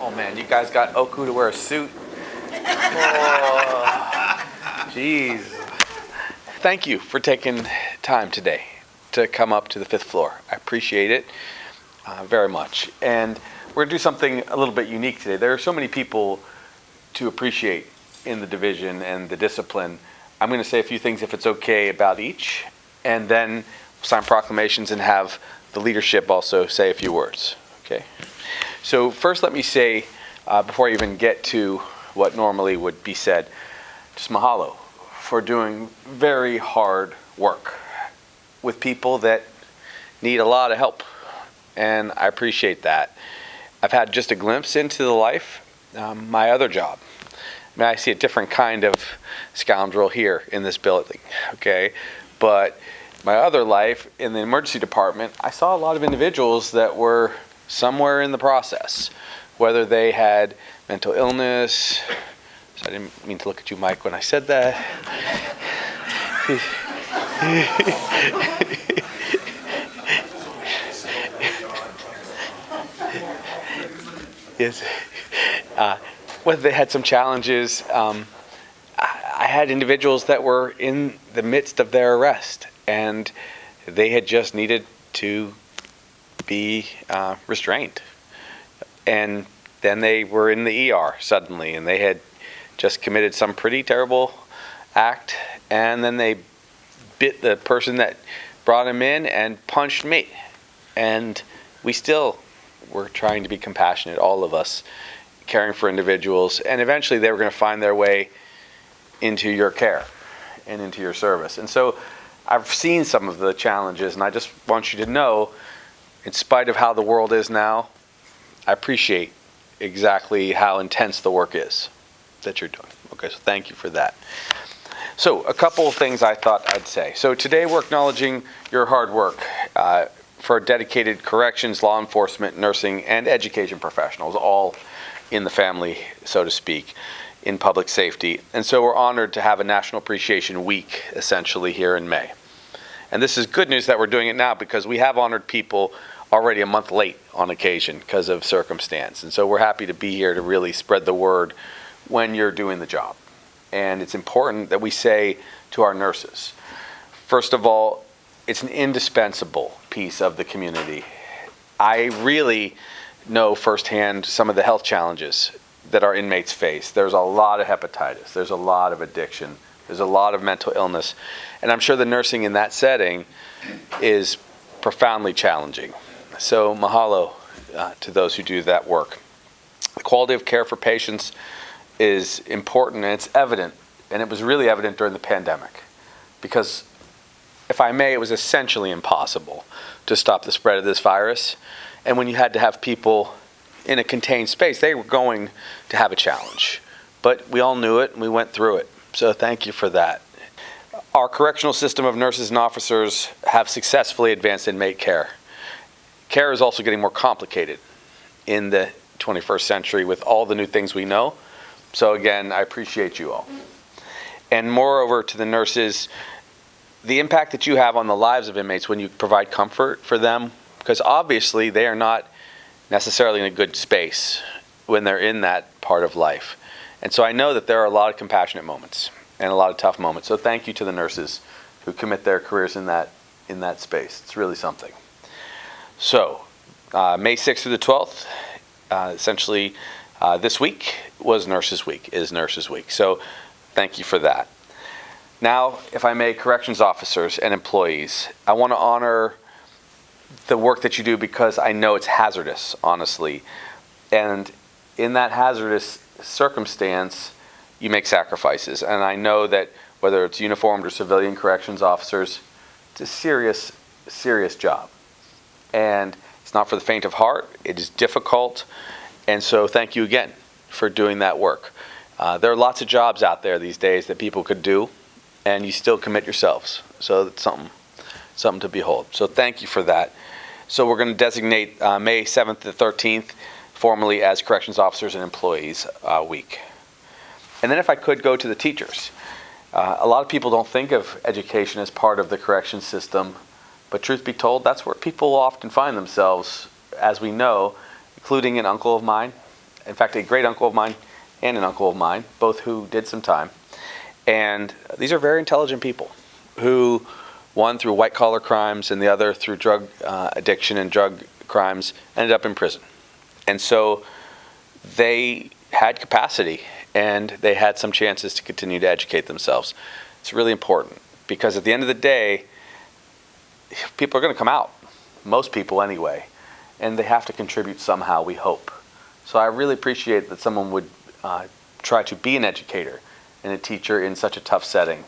Oh man, you guys got Oku to wear a suit. Oh, jeez. Thank you for taking time today to come up to the 5th floor. I appreciate it very much. And we're going to do something a little bit unique today. There are so many people to appreciate in the division and the discipline. I'm going to say a few things, if it's okay, about each, and then sign proclamations and have the leadership also say a few words. Okay? So first let me say, before I even get to what normally would be said, just mahalo for doing very hard work with people that need a lot of help. And I appreciate that. I've had just a glimpse into the life, my other job. I mean, I see a different kind of scoundrel here in this building, okay? But my other life in the emergency department, I saw a lot of individuals that were somewhere in the process, whether they had mental illness. So I didn't mean to look at you, Mike, when I said that. Yes. Whether they had some challenges. I had individuals that were in the midst of their arrest, and they had just needed to be restrained. And then they were in the ER suddenly, and they had just committed some pretty terrible act, and then they bit the person that brought him in and punched me. And we still were trying to be compassionate, all of us, caring for individuals, and eventually they were going to find their way into your care and into your service. And so I've seen some of the challenges, and I just want you to know, in spite of how the world is now, I appreciate exactly how intense the work is that you're doing. Okay, so thank you for that. So a couple of things I thought I'd say. So today we're acknowledging your hard work for dedicated corrections, law enforcement, nursing, and education professionals, all in the family, so to speak, in public safety. And so we're honored to have a National Appreciation Week, essentially, here in May. And this is good news that we're doing it now, because we have honored people already a month late on occasion because of circumstance. And so we're happy to be here to really spread the word when you're doing the job. And it's important that we say to our nurses, first of all, it's an indispensable piece of the community. I really know firsthand some of the health challenges that our inmates face. There's a lot of hepatitis. There's a lot of addiction. There's a lot of mental illness. And I'm sure the nursing in that setting is profoundly challenging. So mahalo to those who do that work. The quality of care for patients is important, and it's evident. And it was really evident during the pandemic. Because, if I may, it was essentially impossible to stop the spread of this virus. And when you had to have people in a contained space, they were going to have a challenge. But we all knew it, and we went through it. So thank you for that. Our correctional system of nurses and officers have successfully advanced inmate care. Care is also getting more complicated in the 21st century with all the new things we know. So again, I appreciate you all. And moreover, to the nurses, the impact that you have on the lives of inmates when you provide comfort for them, because obviously they are not necessarily in a good space when they're in that part of life. And so I know that there are a lot of compassionate moments and a lot of tough moments. So thank you to the nurses who commit their careers in that space. It's really something. So May 6th through the 12th, essentially this week is Nurses Week. So thank you for that. Now, if I may, corrections officers and employees, I want to honor the work that you do, because I know it's hazardous, honestly. And in that hazardous circumstance, you make sacrifices. And I know that whether it's uniformed or civilian corrections officers, it's a serious, serious job. And it's not for the faint of heart. It is difficult. And so thank you again for doing that work. There are lots of jobs out there these days that people could do, and you still commit yourselves. So it's something to behold. So thank you for that. So we're going to designate May 7th to 13th formally as Corrections Officers and Employees Week. And then if I could go to the teachers. A lot of people don't think of education as part of the corrections system, but truth be told, that's where people often find themselves, as we know, including an uncle of mine, In fact, a great uncle of mine and an uncle of mine, both who did some time. And these are very intelligent people who, one through white-collar crimes and the other through drug addiction and drug crimes, ended up in prison. And so they had capacity and they had some chances to continue to educate themselves. It's really important because at the end of the day, people are going to come out, most people anyway, and they have to contribute somehow, we hope. So I really appreciate that someone would try to be an educator and a teacher in such a tough setting.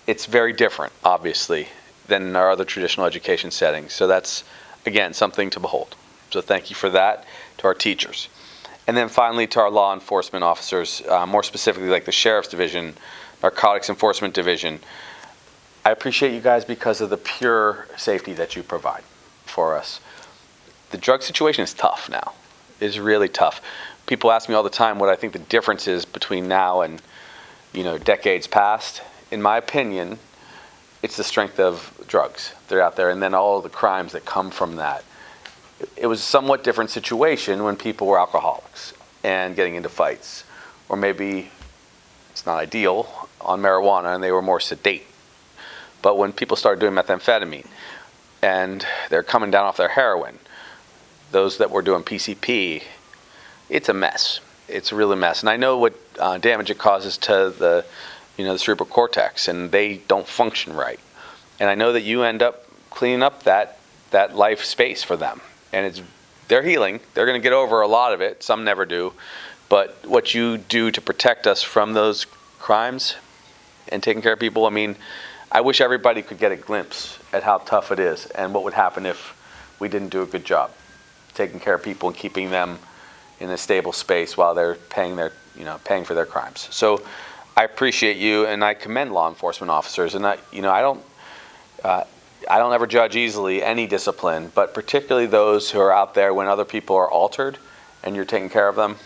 It's very different, obviously, than our other traditional education settings. So that's, again, something to behold. So thank you for that to our teachers. And then finally to our law enforcement officers, more specifically like the Sheriff's Division, Narcotics Enforcement Division. I appreciate you guys because of the pure safety that you provide for us. The drug situation is tough now. It's really tough. People ask me all the time what I think the difference is between now and, decades past. In my opinion, it's the strength of drugs. They're out there, and then all the crimes that come from that. It was a somewhat different situation when people were alcoholics and getting into fights, or maybe it's not ideal, on marijuana, and they were more sedate. But when people started doing methamphetamine and they're coming down off their heroin, those that were doing PCP, it's a mess. It's a real mess. And I know what damage it causes to the cerebral cortex, and they don't function right. And I know that you end up cleaning up that life space for them. And they're healing. They're going to get over a lot of it. Some never do. But what you do to protect us from those crimes and taking care of people, I wish everybody could get a glimpse at how tough it is and what would happen if we didn't do a good job taking care of people and keeping them in a stable space while they're paying for their crimes. So I appreciate you, and I commend law enforcement officers. And I don't ever judge easily any discipline, but particularly those who are out there when other people are altered and you're taking care of them.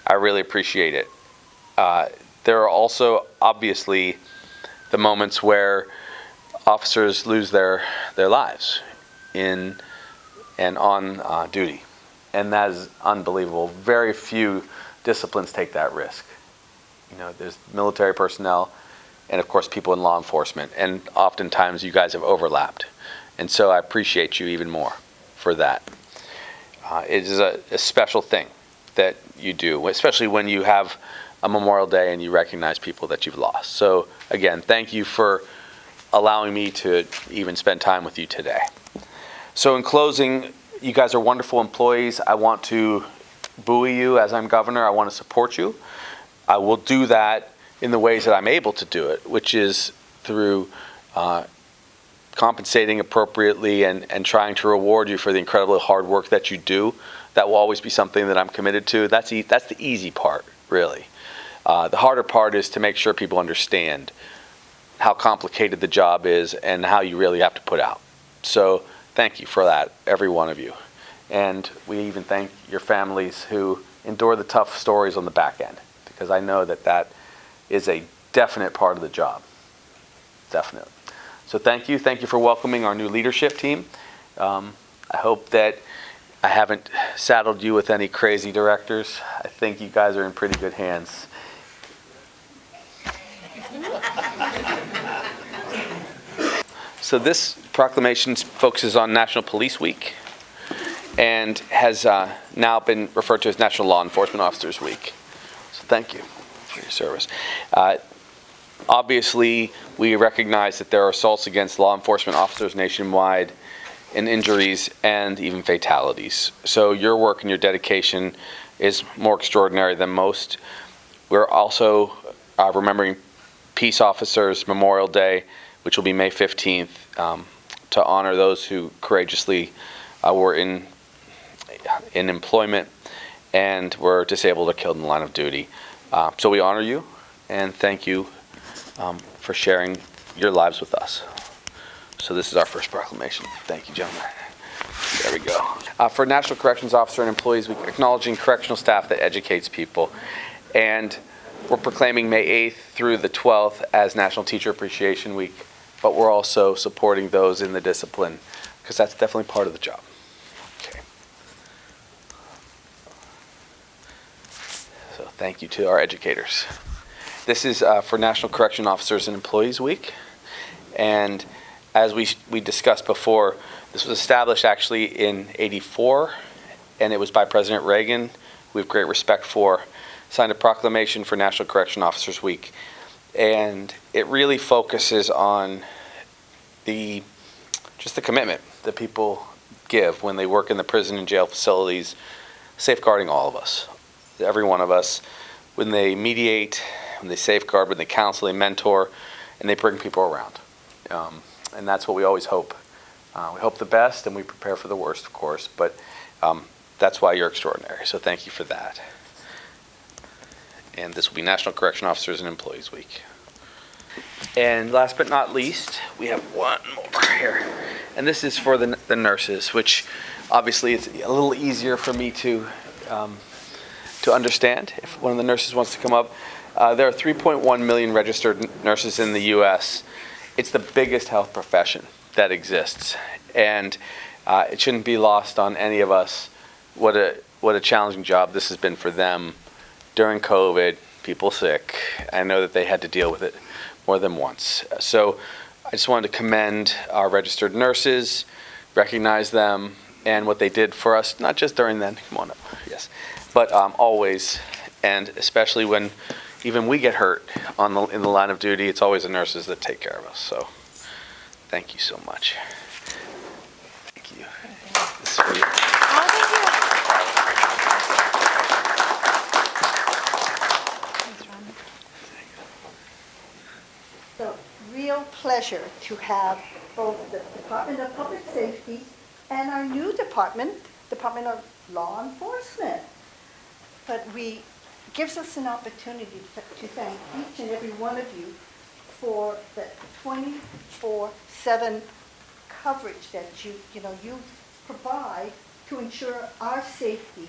I really appreciate it. There are also obviously the moments where officers lose their lives in and on duty, and that is unbelievable. Very few disciplines take that risk. There's military personnel and of course people in law enforcement, and oftentimes you guys have overlapped, and so I appreciate you even more for that. It is a special thing that you do, especially when you have a Memorial Day and you recognize people that you've lost. So again, thank you for allowing me to even spend time with you today. So in closing, you guys are wonderful employees. I want to buoy you as I'm governor. I want to support you. I will do that in the ways that I'm able to do it, which is through compensating appropriately and trying to reward you for the incredibly hard work that you do. That will always be something that I'm committed to. That's the easy part, really. The harder part is to make sure people understand how complicated the job is and how you really have to put out. So thank you for that, every one of you. And we even thank your families who endure the tough stories on the back end, because I know that is a definite part of the job. Definitely. So thank you. Thank you for welcoming our new leadership team. I hope that I haven't saddled you with any crazy directors. I think you guys are in pretty good hands. So this proclamation focuses on National Police Week and has now been referred to as National Law Enforcement Officers Week. So thank you for your service. Obviously, we recognize that there are assaults against law enforcement officers nationwide, and injuries and even fatalities. So your work and your dedication is more extraordinary than most. We're also remembering Peace Officers Memorial Day, which will be May 15th, to honor those who courageously were in employment and were disabled or killed in the line of duty. So we honor you and thank you for sharing your lives with us. So this is our first proclamation. Thank you, gentlemen. There we go. For National Corrections Officer and Employees Week, acknowledging correctional staff that educates people. And we're proclaiming May 8th through the 12th as National Teacher Appreciation Week, but we're also supporting those in the discipline, because that's definitely part of the job. Okay. thank you to our educators. This is for National Correction Officers and Employees Week. And as we discussed before, this was established actually in '84, and it was by President Reagan, we have great respect for, signed a proclamation for National Correction Officers Week. And it really focuses on just the commitment that people give when they work in the prison and jail facilities, safeguarding all of us, every one of us, when they mediate, when they safeguard, when they counsel, they mentor, and they bring people around. And that's what we always hope. We hope the best, and we prepare for the worst, of course, but that's why you're extraordinary. So thank you for that. And this will be National Correction Officers and Employees Week. And last but not least, we have one more here. And this is for the nurses, which obviously it's a little easier for me to understand if one of the nurses wants to come up. There are 3.1 million registered nurses in the U.S. It's the biggest health profession that exists. And it shouldn't be lost on any of us what a challenging job this has been for them during COVID, people sick. I know that they had to deal with it more than once. So I just wanted to commend our registered nurses, recognize them, and what they did for us, not just during then, come on up, yes, but always, and especially when even we get hurt in the line of duty, it's always the nurses that take care of us. So thank you so much. Thank you. This is for you. So, real pleasure to have both the Department of Public Safety and our new Department of Law Enforcement. But gives us an opportunity to thank each and every one of you for the 24/7 coverage that you provide to ensure our safety